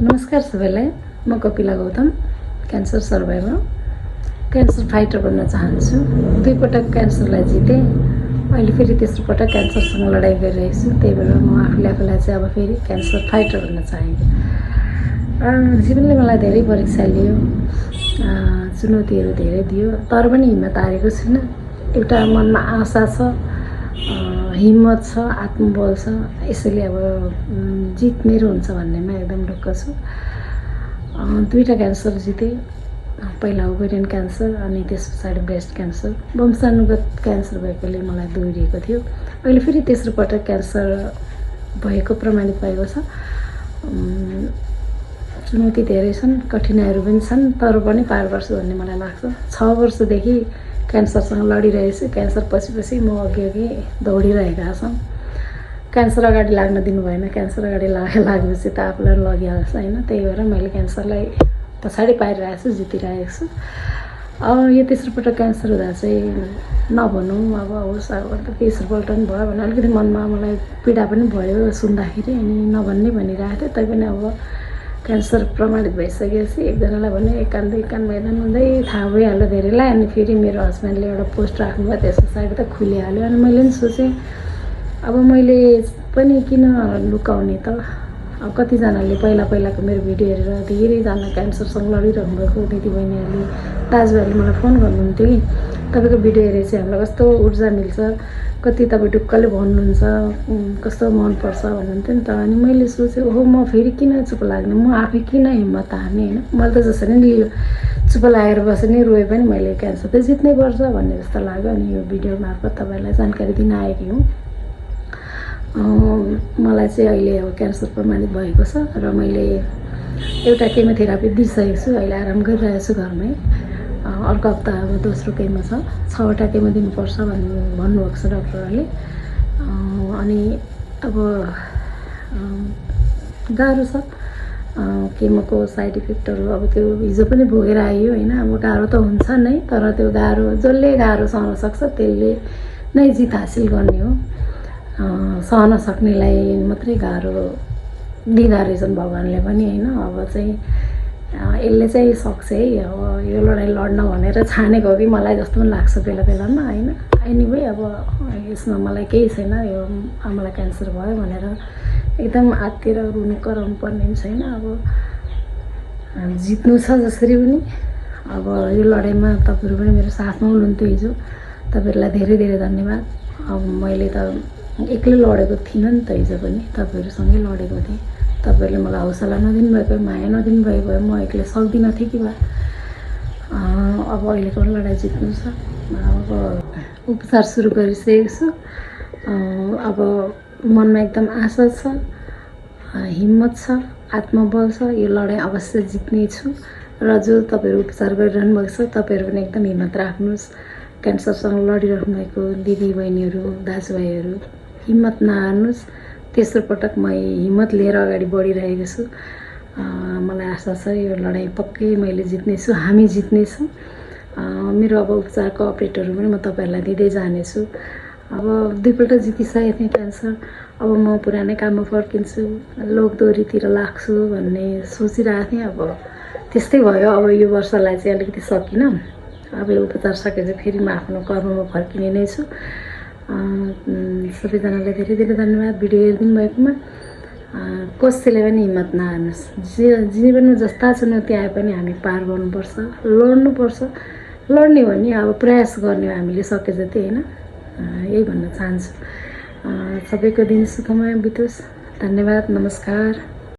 नमस्कार सबैलाई। म Kapila Gautam, cancer survivor, cancer fighter बन्न चाहन्छु। 2 पटक क्यान्सरलाई जितेँ। अहिले फेरि तेस्रो पटक क्यान्सरसँग लडाइँ गरिरहेको छु। त्यही भएर म आफूलाई चाहिँ अब फेरि क्यान्सर फाइटर बन्न चाहेको। जीवनले मलाई धेरै परीक्षा लियो, चुनौतीहरू धेरै दियो, तर पनि हिम्मत हारेको छुइनँ। एउटा मनमा आशा छ, हिम्मत छ, आत्मबल छ। यसैले अब जित मेरो हुन्छ भन्नेमा एकदम ढुक्क छु। 2टा क्यान्सर जितेँ। पहिला ओभेरियन क्यान्सर अनि त्यस पछाडि ब्रेस्ट क्यान्सर। वंशानुगत क्यान्सर भएकोले मलाई दोहोरिएको थियो। अहिले फेरि तेस्रो पटक क्यान्सर भएको प्रमाणित भएको छ। चुनौती धेरै छन्, कठिनाइहरू पनि छन्, तर पनि पार गर्छु भन्ने मलाई लाग्छ। 6 वर्षदेखि क्यान्सरसँग लडिरहेको छु। क्यान्सर पछि म अघि दौडिरहेका छौँ। क्यान्सर अगाडि लाग्न दिनु भएन। क्यान्सर अगाडि लागेपछि त आफूलाई लगिहाल्छ होइन। त्यही भएर मैले क्यान्सरलाई पछाडि पारिरहेको छु, जितिरहेको छु। यो तेस्रो पटक क्यान्सर हुँदा चाहिँ नभनौँ अब होस्, अब तेस्रो पल्ट पनि भयो भने अलिकति मनमा मलाई पीडा पनि भयो सुन्दाखेरि, अनि नभन्ने भनिरहेको थियो। तैपनि अब क्यान्सर प्रमाणित भइसकेपछि एकजनालाई भने एक कान मैदान हुँदै थाहा भइहाल्यो धेरैलाई। अनि फेरि मेरो हस्बेन्डले एउटा पोस्ट राख्नुभयो, त्यस पछाडि त खुलिहाल्यो। अनि मैले पनि सोचेँ अब मैले पनि किन लुकाउने त। अब कतिजनाले पहिलाको मेरो भिडियो हेरेर धेरैजना क्यान्सरसँग लडिरहनु भएको दिदीबहिनीहरूले, दाजुभाइहरूले मलाई फोन गर्नुहुन्थ्यो कि तपाईँको भिडियो हेरेर चाहिँ हामीलाई कस्तो ऊर्जा मिल्छ, कति तपाईँ ढुक्कले भन्नुहुन्छ, कस्तो मनपर्छ भन्नुहुन्थ्यो नि त। अनि मैले सोचेँ ओहो म फेरि किन चुप लाग्ने, म आफै किन हिम्मत हार्ने होइन। मैले त जसरी नि लियो, चुप लागेर बसेँ नि रोए पनि मैले क्यान्सर त जित्नै पर्छ भन्ने जस्तो लाग्यो। अनि यो भिडियो मार्फत तपाईँहरूलाई जानकारी दिन आएकी हुँ। मलाई चाहिँ अहिले अब क्यान्सर प्रमाणित भएको छ र मैले एउटा केमोथेरापी दिइसकेको छु। अहिले आराम गरिरहेको छु घरमै। अर्को हप्ता अब दोस्रो केमो छ। 6वटा केमो दिनुपर्छ भन्नुभएको छ डक्टरहरूले। अनि अब गाह्रो छ केमोको साइड इफेक्टहरू। अब त्यो हिजो पनि भोगेर आइयो होइन। अब गाह्रो त हुन्छ नै, तर त्यो गाह्रो जसले गाह्रो सहन सक्छ त्यसले नै जित हासिल गर्ने हो। सहन सक्नेलाई मात्रै गाह्रो दिँदा रहेछन् भगवान्ले पनि होइन। अब चाहिँ यसले चाहिँ सक्छ है, अब यो लडाइँ लड्न भनेर छानेको हो कि मलाई जस्तो पनि लाग्छ बेलामा होइन। एनिवे अब यसमा मलाई केही छैन। यो मलाई क्यान्सर भयो भनेर एकदम आत्तिएर रुनु कराउनु पर्ने पनि छैन। अब जित्नु छ जसरी पनि। अब यो लडाइँमा तपाईँहरू पनि मेरो साथमा हुनुहुन्थ्यो हिजो। तपाईँहरूलाई धेरै धन्यवाद। अब मैले त एक्लै लडेको थिइनँ नि त, हिजो पनि तपाईँहरूसँगै लडेको थिएँ। तपाईँहरूले मलाई हौसला नदिनुभएको, माया नदिनुभएको भए म एक्लै सक्दिनँ थिएँ कि बा। अब अहिलेको लडाइँ जित्नु छ। अब उपचार सुरु गरिसकेको छु। अब मनमा एकदम आशा छ, हिम्मत छ, आत्मबल छ। यो लडाइँ अवश्य जित्ने छु। र जो तपाईँहरू उपचार गरिरहनु भएको छ तपाईँहरू पनि एकदम हिम्मत राख्नुहोस्। क्यान्सरसँग लडिरहनु भएको दिदीबहिनीहरू, दाजुभाइहरू हिम्मत नहार्नुहोस्। तेस्रो पटक म हिम्मत लिएर अगाडि बढिरहेको छु। मलाई आशा छ यो लडाइँ पक्कै मैले जित्नेछु, हामी जित्नेछौँ। मेरो अब उपचारको अपडेटहरू पनि म तपाईँहरूलाई दिँदै जानेछु। अब 2 पल्ट जितिसकेको थिएँ क्यान्सर। अब म पुरानै काममा फर्किन्छु, लोकदोहोरीतिर लाग्छु भन्ने सोचिरहेको थिएँ। अब त्यस्तै भयो। अब यो वर्षलाई चाहिँ अलिकति सकिनँ। अब यो उपचार सकेपछि फेरि म आफ्नो कर्ममा फर्किने नै छु। सबैजनालाई धेरै धन्यवाद भिडियो हेरिदिनु भएकोमा। कसैले पनि हिम्मत नहार्नुहोस्। जीवनमा जस्ता चुनौती आए पनि हामी पार गर्नुपर्छ, लड्नुपर्छ। लड्ने हो नि अब प्रयास गर्ने हो हामीले सके जति होइन। यही भन्न चाहन्छु। सबैको दिन सुखमय बितोस्। धन्यवाद। नमस्कार।